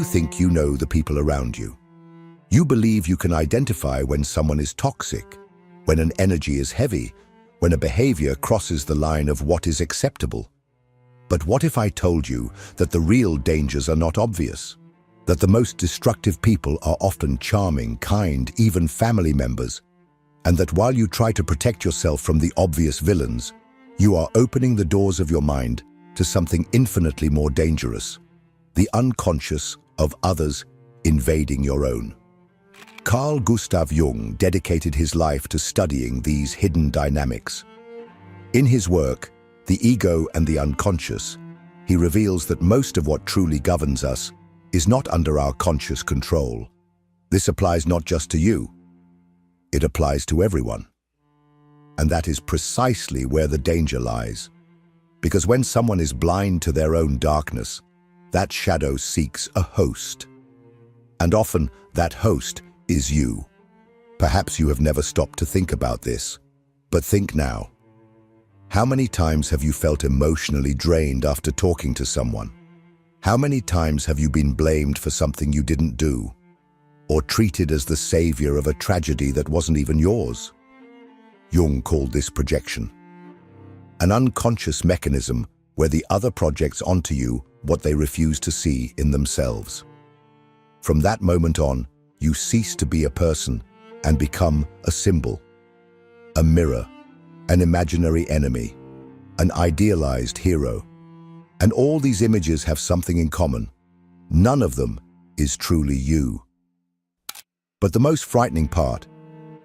think you know the people around you. You believe you can identify when someone is toxic, when an energy is heavy, when a behavior crosses the line of what is acceptable. But what if I told you that the real dangers are not obvious? That the most destructive people are often charming, kind, even family members, and that while you try to protect yourself from the obvious villains, you are opening the doors of your mind to something infinitely more dangerous, the unconscious of others invading your own. Carl Jung dedicated his life to studying these hidden dynamics. In his work, The Ego and the Unconscious, he reveals that most of what truly governs us is not under our conscious control. This applies not just to you, it applies to everyone. And that is precisely where the danger lies. Because when someone is blind to their own darkness, that shadow seeks a host. And often that host is you. Perhaps you have never stopped to think about this, but think now. How many times have you felt emotionally drained after talking to someone? How many times have you been blamed for something you didn't do, or treated as the savior of a tragedy that wasn't even yours? Jung called this projection. An unconscious mechanism where the other projects onto you what they refuse to see in themselves. From that moment on, you cease to be a person and become a symbol, a mirror, an imaginary enemy, an idealized hero. And all these images have something in common. None of them is truly you. But the most frightening part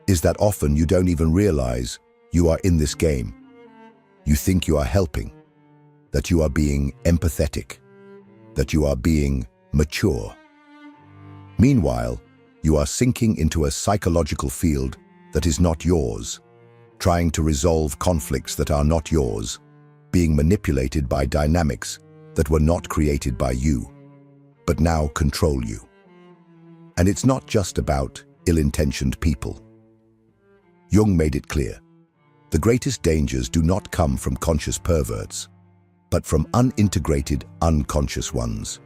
is that often you don't even realize you are in this game. You think you are helping, that you are being empathetic, that you are being mature. Meanwhile, you are sinking into a psychological field that is not yours, trying to resolve conflicts that are not yours, being manipulated by dynamics that were not created by you, but now control you. And it's not just about ill-intentioned people. Jung made it clear, the greatest dangers do not come from conscious perverts, but from unintegrated, unconscious ones.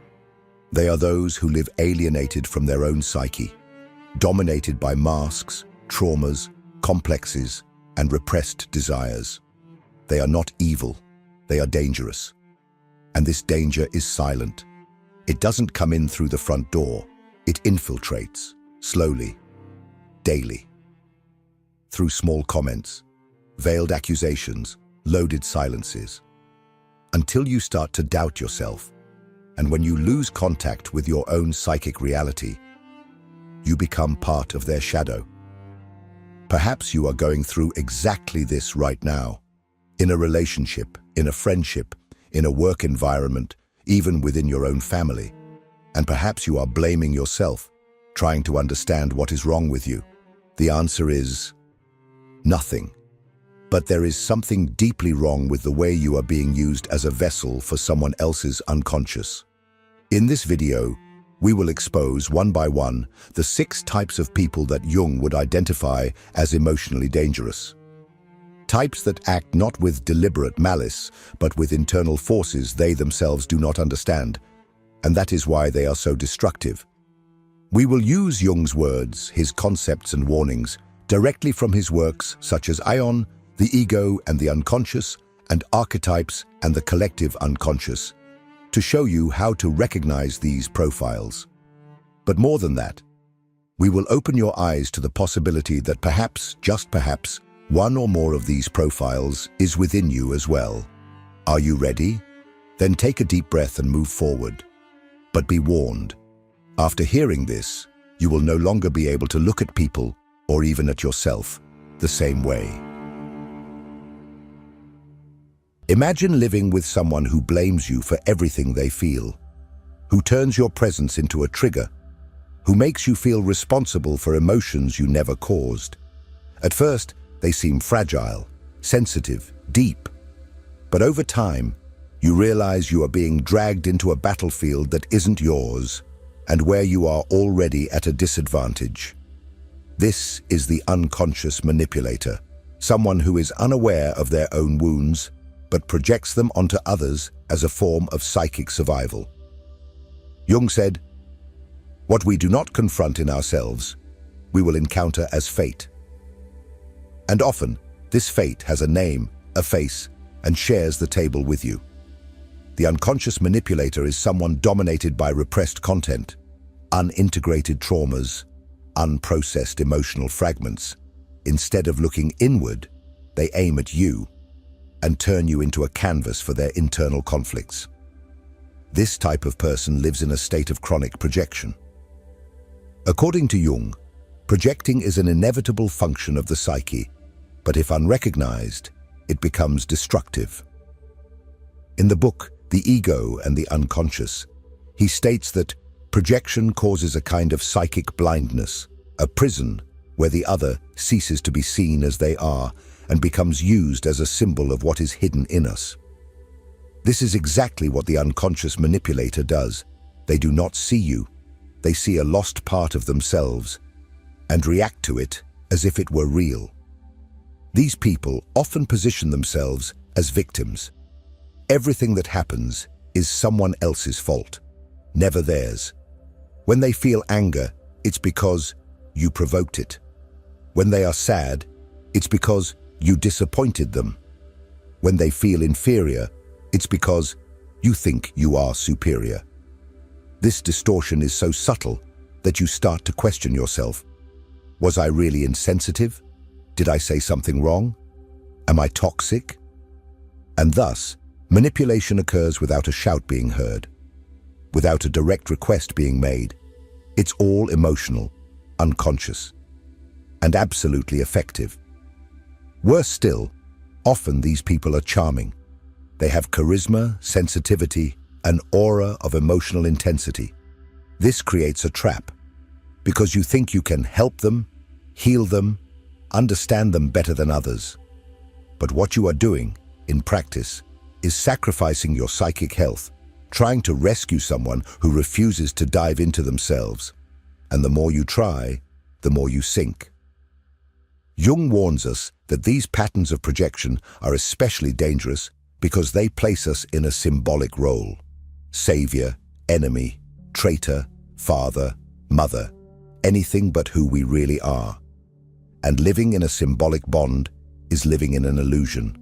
They are those who live alienated from their own psyche, dominated by masks, traumas, complexes, and repressed desires. They are not evil. They are dangerous. And this danger is silent. It doesn't come in through the front door. It infiltrates, slowly, daily. Through small comments, veiled accusations, loaded silences. Until you start to doubt yourself, and when you lose contact with your own psychic reality, you become part of their shadow. Perhaps you are going through exactly this right now. In a relationship, in a friendship, in a work environment, even within your own family. And perhaps you are blaming yourself, trying to understand what is wrong with you. The answer is nothing. But there is something deeply wrong with the way you are being used as a vessel for someone else's unconscious. In this video, we will expose one by one the 6 types of people that Jung would identify as emotionally dangerous. Types that act not with deliberate malice, but with internal forces they themselves do not understand, and that is why they are so destructive. We will use Jung's words, his concepts and warnings, directly from his works such as Ion, The Ego and the Unconscious, and Archetypes and the Collective Unconscious, to show you how to recognize these profiles. But more than that, we will open your eyes to the possibility that perhaps, just perhaps, one or more of these profiles is within you as well. Are you ready? Then take a deep breath and move forward. But be warned, after hearing this, you will no longer be able to look at people, or even at yourself, the same way. Imagine living with someone who blames you for everything they feel, who turns your presence into a trigger, who makes you feel responsible for emotions you never caused. At first, they seem fragile, sensitive, deep. But over time, you realize you are being dragged into a battlefield that isn't yours and where you are already at a disadvantage. This is the unconscious manipulator, someone who is unaware of their own wounds but projects them onto others as a form of psychic survival. Jung said, What we do not confront in ourselves, we will encounter as fate. And often, this fate has a name, a face, and shares the table with you. The unconscious manipulator is someone dominated by repressed content, unintegrated traumas, unprocessed emotional fragments. Instead of looking inward, they aim at you and turn you into a canvas for their internal conflicts. This type of person lives in a state of chronic projection. According to Jung, projecting is an inevitable function of the psyche, but if unrecognized, it becomes destructive. In the book, The Ego and the Unconscious, he states that projection causes a kind of psychic blindness, a prison where the other ceases to be seen as they are and becomes used as a symbol of what is hidden in us. This is exactly what the unconscious manipulator does. They do not see you. They see a lost part of themselves and react to it as if it were real. These people often position themselves as victims. Everything that happens is someone else's fault, never theirs. When they feel anger, it's because you provoked it. When they are sad, it's because you disappointed them. When they feel inferior, it's because you think you are superior. This distortion is so subtle that you start to question yourself. Was I really insensitive? Did I say something wrong? Am I toxic? And thus, manipulation occurs without a shout being heard, without a direct request being made. It's all emotional, unconscious, and absolutely effective. Worse still, often these people are charming. They have charisma, sensitivity, an aura of emotional intensity. This creates a trap, because you think you can help them, heal them, understand them better than others. But what you are doing, in practice, is sacrificing your psychic health, trying to rescue someone who refuses to dive into themselves. And the more you try, the more you sink. Jung warns us that these patterns of projection are especially dangerous because they place us in a symbolic role. Savior, enemy, traitor, father, mother, anything but who we really are. And living in a symbolic bond is living in an illusion.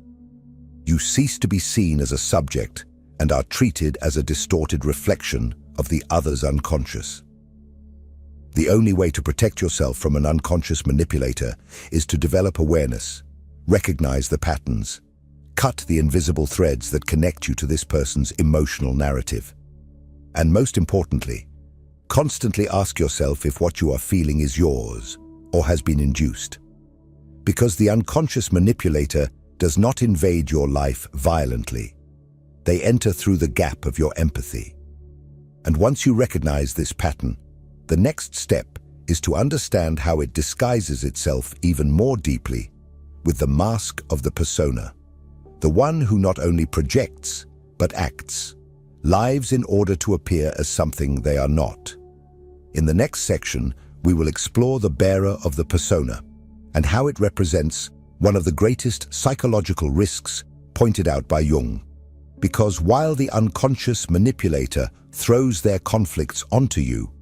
You cease to be seen as a subject and are treated as a distorted reflection of the other's unconscious. The only way to protect yourself from an unconscious manipulator is to develop awareness, recognize the patterns, cut the invisible threads that connect you to this person's emotional narrative. And most importantly, constantly ask yourself if what you are feeling is yours or has been induced. Because the unconscious manipulator does not invade your life violently. They enter through the gap of your empathy. And once you recognize this pattern, the next step is to understand how it disguises itself even more deeply with the mask of the persona, the one who not only projects, but acts, lives in order to appear as something they are not. In the next section, we will explore the bearer of the persona and how it represents one of the greatest psychological risks pointed out by Jung. Because while the unconscious manipulator throws their conflicts onto you,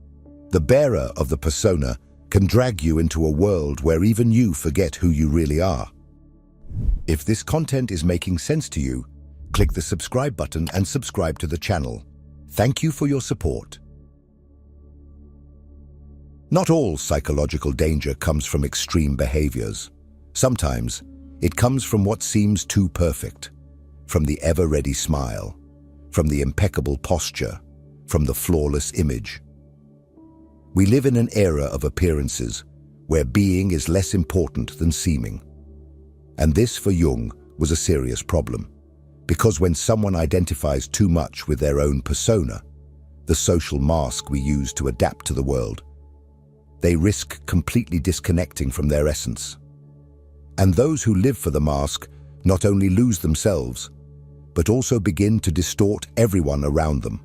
the bearer of the persona can drag you into a world where even you forget who you really are. If this content is making sense to you, click the subscribe button and subscribe to the channel. Thank you for your support. Not all psychological danger comes from extreme behaviors. Sometimes, it comes from what seems too perfect, from the ever-ready smile, from the impeccable posture, from the flawless image. We live in an era of appearances where being is less important than seeming. And this, for Jung, was a serious problem, because when someone identifies too much with their own persona, the social mask we use to adapt to the world, they risk completely disconnecting from their essence. And those who live for the mask not only lose themselves, but also begin to distort everyone around them.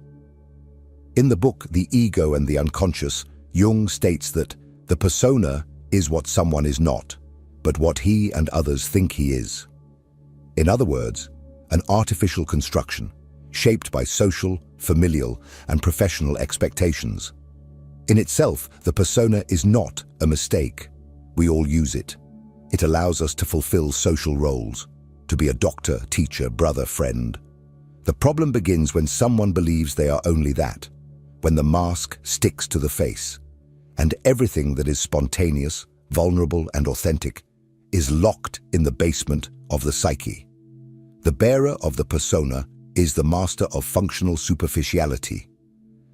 In the book, The Ego and the Unconscious, Jung states that the persona is what someone is not, but what he and others think he is. In other words, an artificial construction, shaped by social, familial, and professional expectations. In itself, the persona is not a mistake. We all use it. It allows us to fulfill social roles, to be a doctor, teacher, brother, friend. The problem begins when someone believes they are only that, when the mask sticks to the face, and everything that is spontaneous, vulnerable, and authentic is locked in the basement of the psyche. The bearer of the persona is the master of functional superficiality.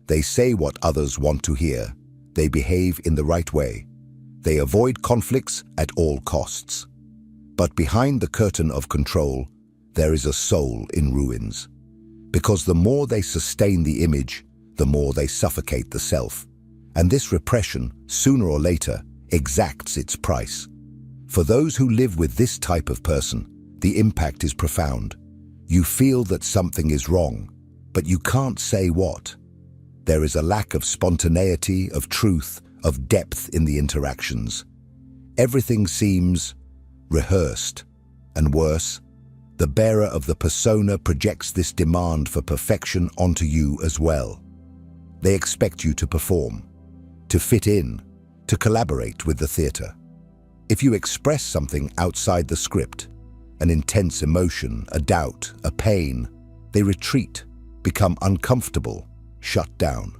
They say what others want to hear. They behave in the right way. They avoid conflicts at all costs. But behind the curtain of control, there is a soul in ruins. Because the more they sustain the image, the more they suffocate the self. And this repression, sooner or later, exacts its price. For those who live with this type of person, the impact is profound. You feel that something is wrong, but you can't say what. There is a lack of spontaneity, of truth, of depth in the interactions. Everything seems rehearsed, and worse, the bearer of the persona projects this demand for perfection onto you as well. They expect you to perform, to fit in, to collaborate with the theater. If you express something outside the script, an intense emotion, a doubt, a pain, they retreat, become uncomfortable, shut down.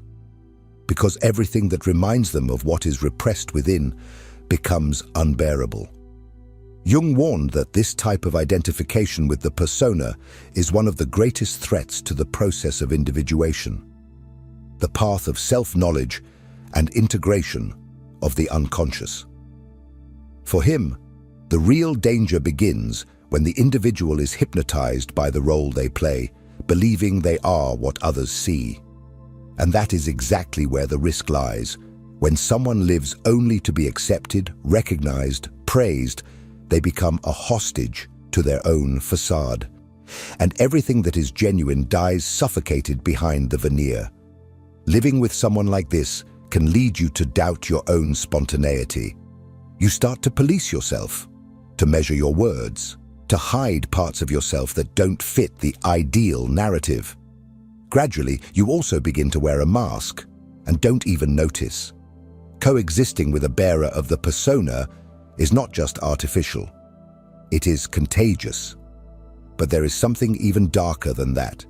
Because everything that reminds them of what is repressed within becomes unbearable. Jung warned that this type of identification with the persona is one of the greatest threats to the process of individuation, the path of self-knowledge and integration of the unconscious. For him, the real danger begins when the individual is hypnotized by the role they play, believing they are what others see. And that is exactly where the risk lies. When someone lives only to be accepted, recognized, praised, they become a hostage to their own facade. And everything that is genuine dies suffocated behind the veneer. Living with someone like this can lead you to doubt your own spontaneity. You start to police yourself, to measure your words, to hide parts of yourself that don't fit the ideal narrative. Gradually, you also begin to wear a mask and don't even notice. Coexisting with a bearer of the persona is not just artificial, it is contagious. But there is something even darker than that,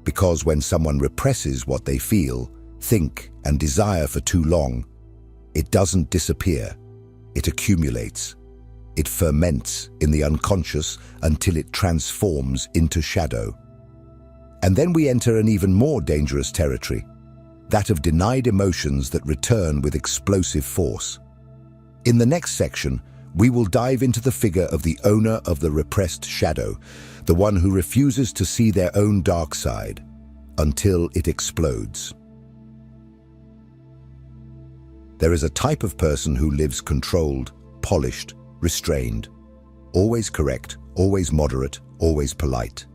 because when someone represses what they feel, think, and desire for too long, it doesn't disappear. It accumulates. It ferments in the unconscious until it transforms into shadow. And then we enter an even more dangerous territory, that of denied emotions that return with explosive force. In the next section, we will dive into the figure of the owner of the repressed shadow, the one who refuses to see their own dark side until it explodes. There is a type of person who lives controlled, polished, restrained, always correct, always moderate, always polite.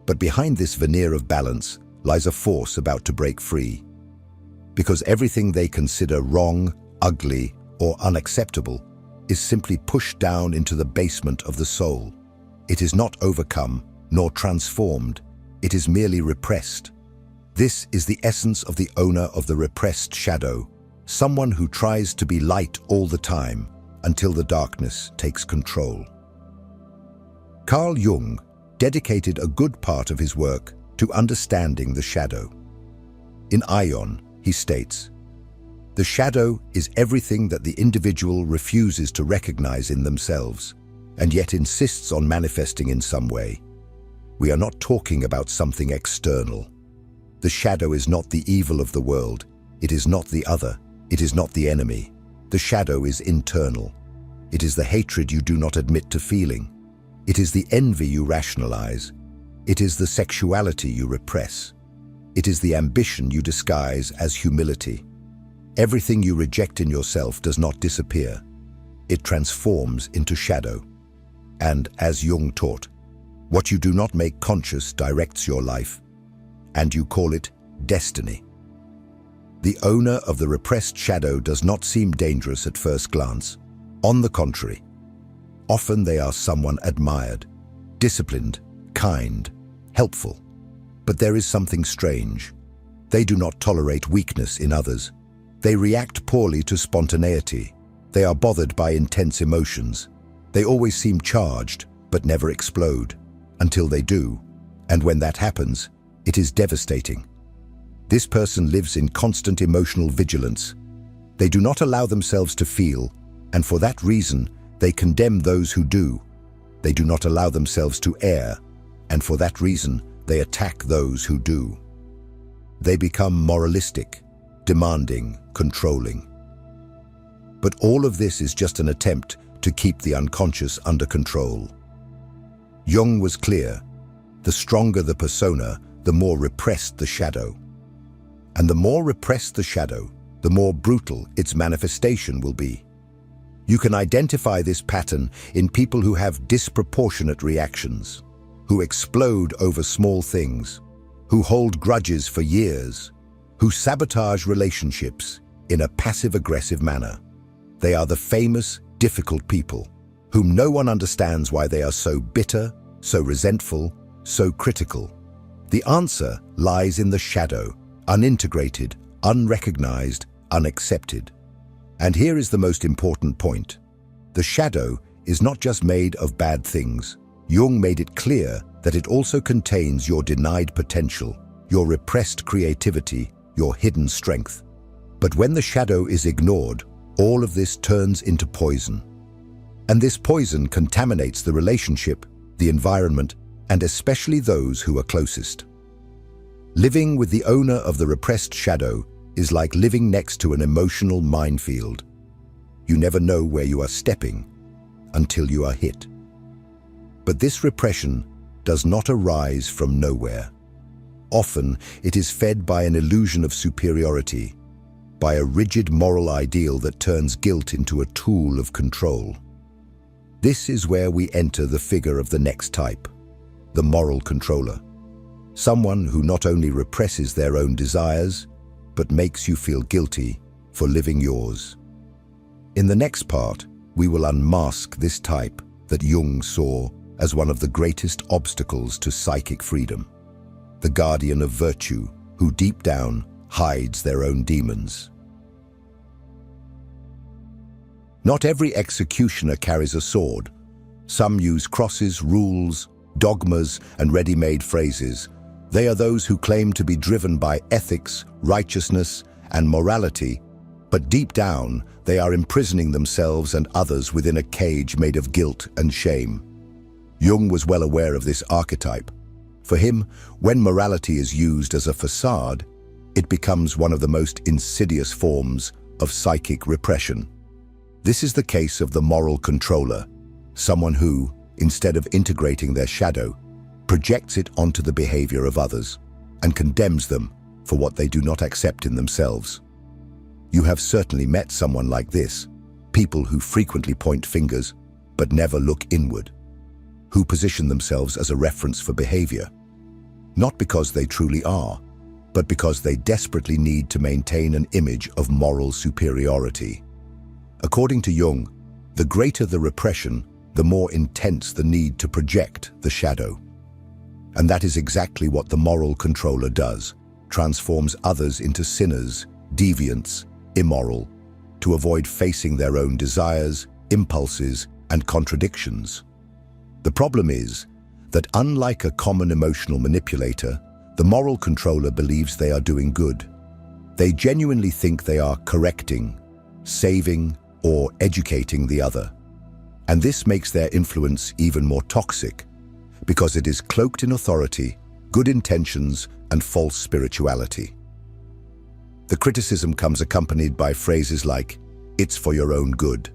But behind this veneer of balance lies a force about to break free. Because everything they consider wrong, ugly, or unacceptable is simply pushed down into the basement of the soul. It is not overcome, nor transformed. It is merely repressed. This is the essence of the owner of the repressed shadow, someone who tries to be light all the time until the darkness takes control. Carl Jung dedicated a good part of his work to understanding the shadow. In Ion, he states, "The shadow is everything that the individual refuses to recognize in themselves, and yet insists on manifesting in some way. We are not talking about something external. The shadow is not the evil of the world. It is not the other. It is not the enemy. The shadow is internal. It is the hatred you do not admit to feeling. It is the envy you rationalize. It is the sexuality you repress. It is the ambition you disguise as humility. Everything you reject in yourself does not disappear. It transforms into shadow. And as Jung taught, what you do not make conscious directs your life, and you call it destiny. The owner of the repressed shadow does not seem dangerous at first glance. On the contrary, often they are someone admired, disciplined, kind, helpful. But there is something strange. They do not tolerate weakness in others. They react poorly to spontaneity. They are bothered by intense emotions. They always seem charged, but never explode, until they do. And when that happens, it is devastating. This person lives in constant emotional vigilance. They do not allow themselves to feel, and for that reason, they condemn those who do. They do not allow themselves to err, and for that reason, they attack those who do. They become moralistic, demanding, controlling. But all of this is just an attempt to keep the unconscious under control. Jung was clear: the stronger the persona, the more repressed the shadow. And the more repressed the shadow, the more brutal its manifestation will be. You can identify this pattern in people who have disproportionate reactions, who explode over small things, who hold grudges for years, who sabotage relationships in a passive-aggressive manner. They are the famous, difficult people, whom no one understands why they are so bitter, so resentful, so critical. The answer lies in the shadow, unintegrated, unrecognized, unaccepted. And here is the most important point. The shadow is not just made of bad things. Jung made it clear that it also contains your denied potential, your repressed creativity, your hidden strength. But when the shadow is ignored, all of this turns into poison. And this poison contaminates the relationship, the environment, and especially those who are closest. Living with the owner of the repressed shadow is like living next to an emotional minefield. You never know where you are stepping until you are hit. But this repression does not arise from nowhere. Often, it is fed by an illusion of superiority, by a rigid moral ideal that turns guilt into a tool of control. This is where we enter the figure of the next type, the moral controller. Someone who not only represses their own desires, but makes you feel guilty for living yours. In the next part, we will unmask this type that Jung saw as one of the greatest obstacles to psychic freedom, the guardian of virtue who deep down hides their own demons. Not every executioner carries a sword. Some use crosses, rules, dogmas, and ready-made phrases. They are those who claim to be driven by ethics, righteousness, and morality, but deep down, they are imprisoning themselves and others within a cage made of guilt and shame. Jung was well aware of this archetype. For him, when morality is used as a facade, it becomes one of the most insidious forms of psychic repression. This is the case of the moral controller, someone who, instead of integrating their shadow, projects it onto the behavior of others and condemns them for what they do not accept in themselves. You have certainly met someone like this, people who frequently point fingers but never look inward, who position themselves as a reference for behavior, not because they truly are, but because they desperately need to maintain an image of moral superiority. According to Jung, the greater the repression, the more intense the need to project the shadow. And that is exactly what the moral controller does, transforms others into sinners, deviants, immoral, to avoid facing their own desires, impulses, and contradictions. The problem is that unlike a common emotional manipulator, the moral controller believes they are doing good. They genuinely think they are correcting, saving, or educating the other. And this makes their influence even more toxic, because it is cloaked in authority, good intentions, and false spirituality. The criticism comes accompanied by phrases like, "It's for your own good,"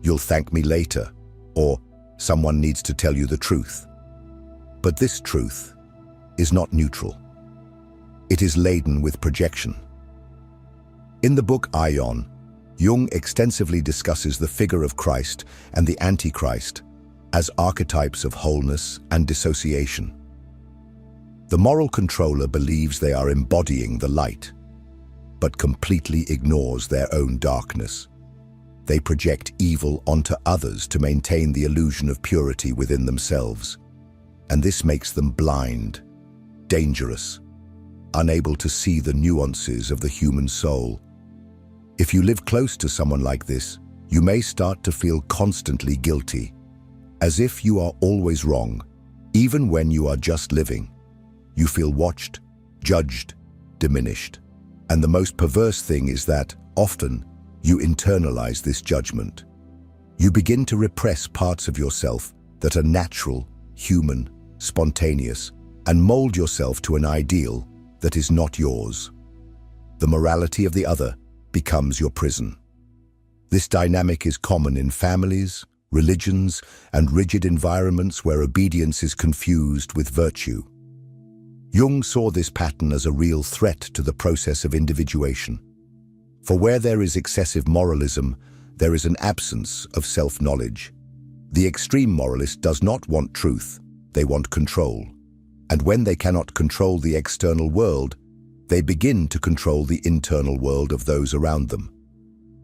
"You'll thank me later," or "Someone needs to tell you the truth." But this truth is not neutral. It is laden with projection. In the book Ion, Jung extensively discusses the figure of Christ and the Antichrist as archetypes of wholeness and dissociation. The moral controller believes they are embodying the light, but completely ignores their own darkness. They project evil onto others to maintain the illusion of purity within themselves. And this makes them blind, dangerous, unable to see the nuances of the human soul. If you live close to someone like this, you may start to feel constantly guilty, as if you are always wrong, even when you are just living. You feel watched, judged, diminished. And the most perverse thing is that, often, you internalize this judgment. You begin to repress parts of yourself that are natural, human, spontaneous, and mold yourself to an ideal that is not yours. The morality of the other becomes your prison. This dynamic is common in families, religions, and rigid environments where obedience is confused with virtue. Jung saw this pattern as a real threat to the process of individuation. For where there is excessive moralism, there is an absence of self-knowledge. The extreme moralist does not want truth, they want control. And when they cannot control the external world, they begin to control the internal world of those around them.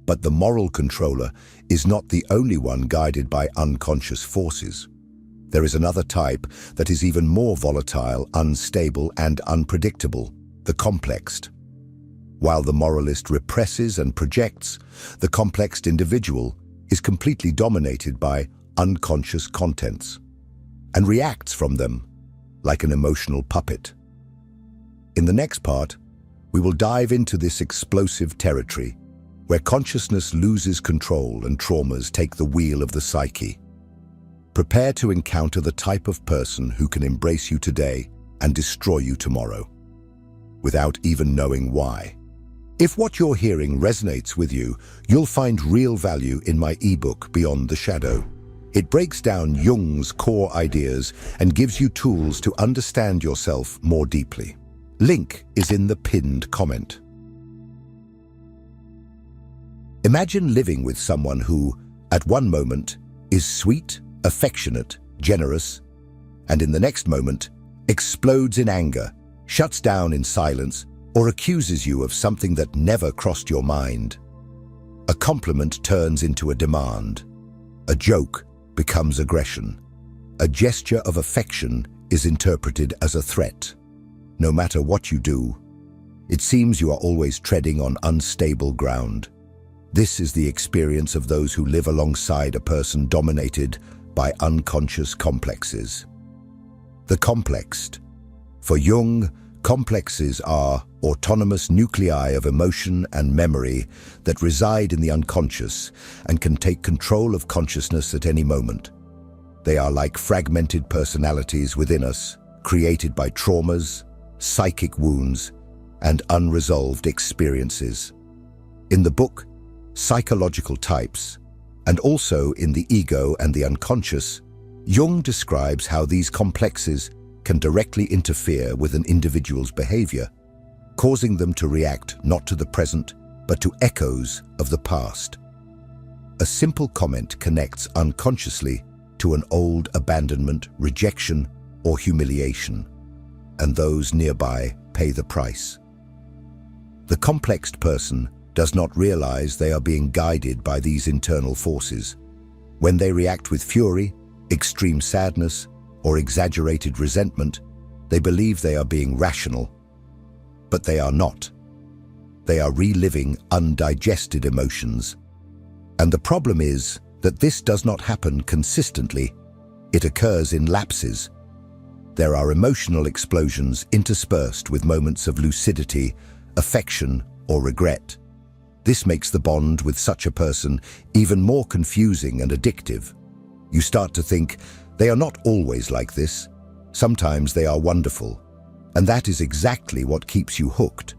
But the moral controller is not the only one guided by unconscious forces. There is another type that is even more volatile, unstable, and unpredictable, the complexed. While the moralist represses and projects, the complexed individual is completely dominated by unconscious contents and reacts from them like an emotional puppet. In the next part, we will dive into this explosive territory where consciousness loses control and traumas take the wheel of the psyche. Prepare to encounter the type of person who can embrace you today and destroy you tomorrow, without even knowing why. If what you're hearing resonates with you, you'll find real value in my ebook, Beyond the Shadow. It breaks down Jung's core ideas and gives you tools to understand yourself more deeply. Link is in the pinned comment. Imagine living with someone who, at one moment, is sweet, affectionate, generous, and in the next moment, explodes in anger, shuts down in silence, or accuses you of something that never crossed your mind. A compliment turns into a demand. A joke becomes aggression. A gesture of affection is interpreted as a threat. No matter what you do, it seems you are always treading on unstable ground. This is the experience of those who live alongside a person dominated by unconscious complexes. The complexed. For Jung, complexes are autonomous nuclei of emotion and memory that reside in the unconscious and can take control of consciousness at any moment. They are like fragmented personalities within us, created by traumas, psychic wounds, and unresolved experiences. In the book, Psychological Types, and also in The Ego and the Unconscious, Jung describes how these complexes can directly interfere with an individual's behavior, causing them to react not to the present, but to echoes of the past. A simple comment connects unconsciously to an old abandonment, rejection, or humiliation, and those nearby pay the price. The complexed person does not realize they are being guided by these internal forces. When they react with fury, extreme sadness, or exaggerated resentment, they believe they are being rational. But they are not. They are reliving undigested emotions. And the problem is that this does not happen consistently. It occurs in lapses. There are emotional explosions interspersed with moments of lucidity, affection, or regret. This makes the bond with such a person even more confusing and addictive. You start to think, they are not always like this. Sometimes they are wonderful. And that is exactly what keeps you hooked.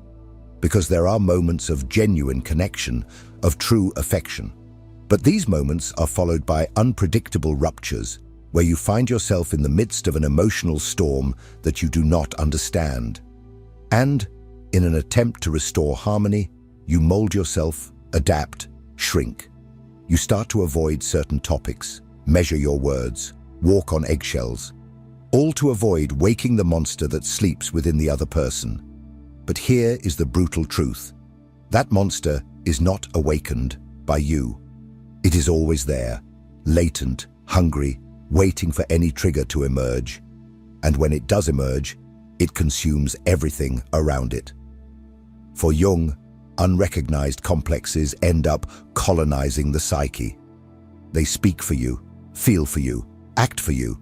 Because there are moments of genuine connection, of true affection. But these moments are followed by unpredictable ruptures, where you find yourself in the midst of an emotional storm that you do not understand. And, in an attempt to restore harmony, you mold yourself, adapt, shrink. You start to avoid certain topics, measure your words, walk on eggshells, all to avoid waking the monster that sleeps within the other person. But here is the brutal truth. That monster is not awakened by you. It is always there, latent, hungry, waiting for any trigger to emerge. And when it does emerge, it consumes everything around it. For Jung, unrecognized complexes end up colonizing the psyche. They speak for you, feel for you, act for you.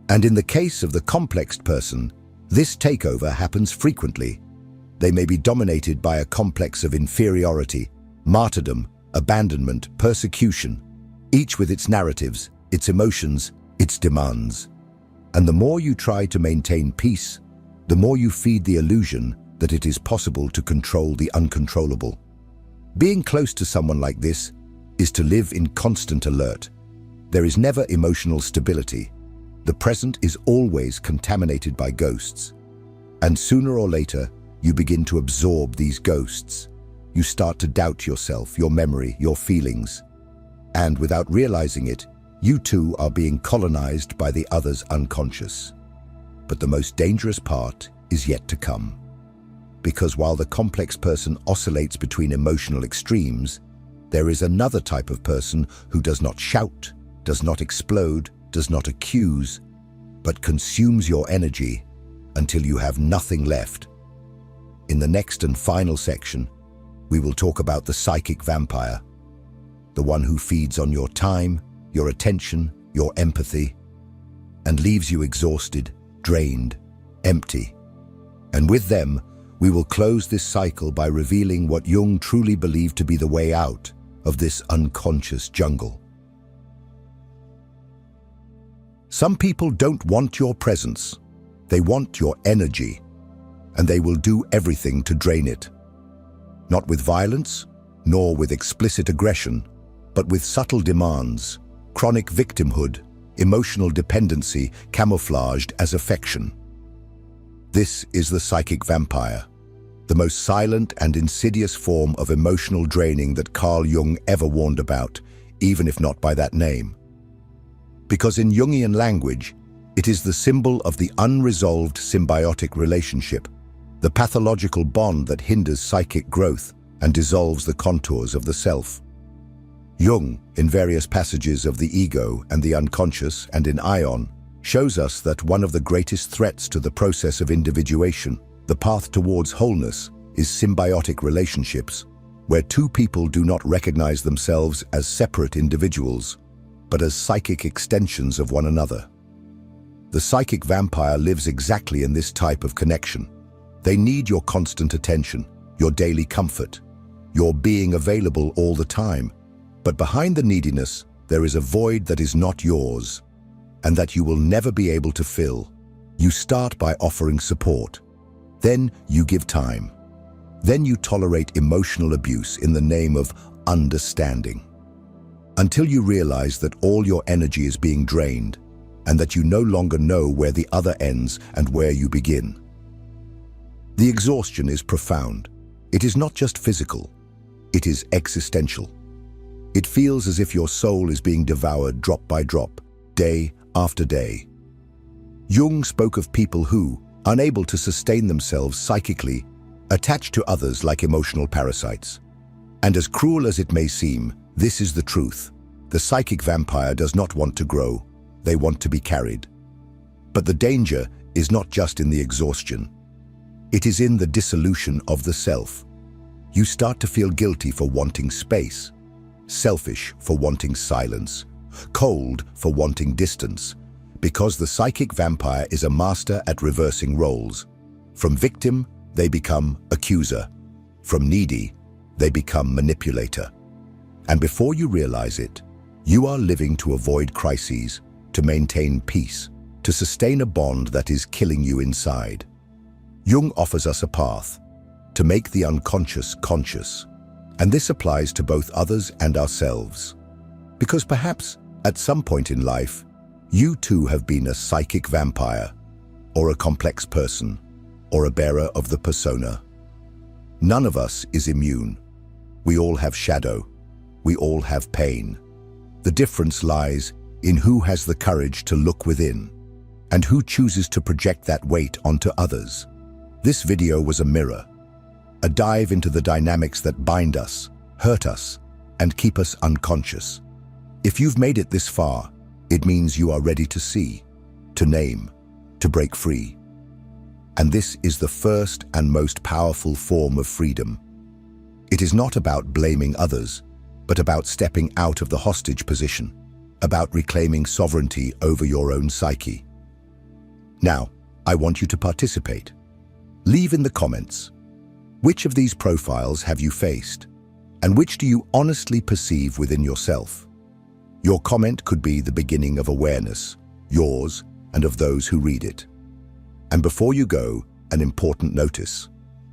And in the case of the complexed person, this takeover happens frequently. They may be dominated by a complex of inferiority, martyrdom, abandonment, persecution, each with its narratives, its emotions, its demands. And the more you try to maintain peace, the more you feed the illusion that it is possible to control the uncontrollable. Being close to someone like this is to live in constant alert. There is never emotional stability. The present is always contaminated by ghosts. And sooner or later, you begin to absorb these ghosts. You start to doubt yourself, your memory, your feelings. And without realizing it, you too are being colonized by the other's unconscious. But the most dangerous part is yet to come. Because while the complex person oscillates between emotional extremes, there is another type of person who does not shout, does not explode, does not accuse, but consumes your energy until you have nothing left. In the next and final section, we will talk about the psychic vampire, the one who feeds on your time, your attention, your empathy, and leaves you exhausted, drained, empty. And with them, we will close this cycle by revealing what Jung truly believed to be the way out of this unconscious jungle. Some people don't want your presence. They want your energy, and they will do everything to drain it. Not with violence, nor with explicit aggression, but with subtle demands, chronic victimhood, emotional dependency camouflaged as affection. This is the psychic vampire, the most silent and insidious form of emotional draining that Carl Jung ever warned about, even if not by that name. Because in Jungian language, it is the symbol of the unresolved symbiotic relationship, the pathological bond that hinders psychic growth and dissolves the contours of the self. Jung, in various passages of the ego and the unconscious and in Ion, shows us that one of the greatest threats to the process of individuation, the path towards wholeness, is symbiotic relationships, where two people do not recognize themselves as separate individuals, but as psychic extensions of one another. The psychic vampire lives exactly in this type of connection. They need your constant attention, your daily comfort, your being available all the time. But behind the neediness, there is a void that is not yours, and that you will never be able to fill. You start by offering support. Then you give time. Then you tolerate emotional abuse in the name of understanding. Until you realize that all your energy is being drained, and that you no longer know where the other ends and where you begin. The exhaustion is profound. It is not just physical. It is existential. It feels as if your soul is being devoured drop by drop, day after day. Jung spoke of people who, unable to sustain themselves psychically, attach to others like emotional parasites. And as cruel as it may seem, this is the truth. The psychic vampire does not want to grow. They want to be carried. But the danger is not just in the exhaustion. It is in the dissolution of the self. You start to feel guilty for wanting space, selfish for wanting silence, cold for wanting distance, because the psychic vampire is a master at reversing roles. From victim, they become accuser. From needy, they become manipulator. And before you realize it, you are living to avoid crises, to maintain peace, to sustain a bond that is killing you inside. Jung offers us a path to make the unconscious conscious, and this applies to both others and ourselves. Because perhaps, at some point in life, you too have been a psychic vampire, or a complex person, or a bearer of the persona. None of us is immune. We all have shadow. We all have pain. The difference lies in who has the courage to look within, and who chooses to project that weight onto others. This video was a mirror, a dive into the dynamics that bind us, hurt us, and keep us unconscious. If you've made it this far, it means you are ready to see, to name, to break free. And this is the first and most powerful form of freedom. It is not about blaming others, but about stepping out of the hostage position, about reclaiming sovereignty over your own psyche. Now, I want you to participate. Leave in the comments. Which of these profiles have you faced? And which do you honestly perceive within yourself? Your comment could be the beginning of awareness, yours and of those who read it. And before you go, an important notice.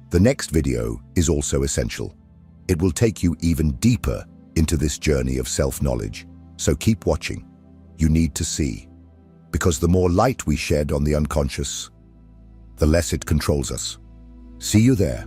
The next video is also essential. It will take you even deeper into this journey of self-knowledge. So keep watching. You need to see. Because the more light we shed on the unconscious, the less it controls us. See you there.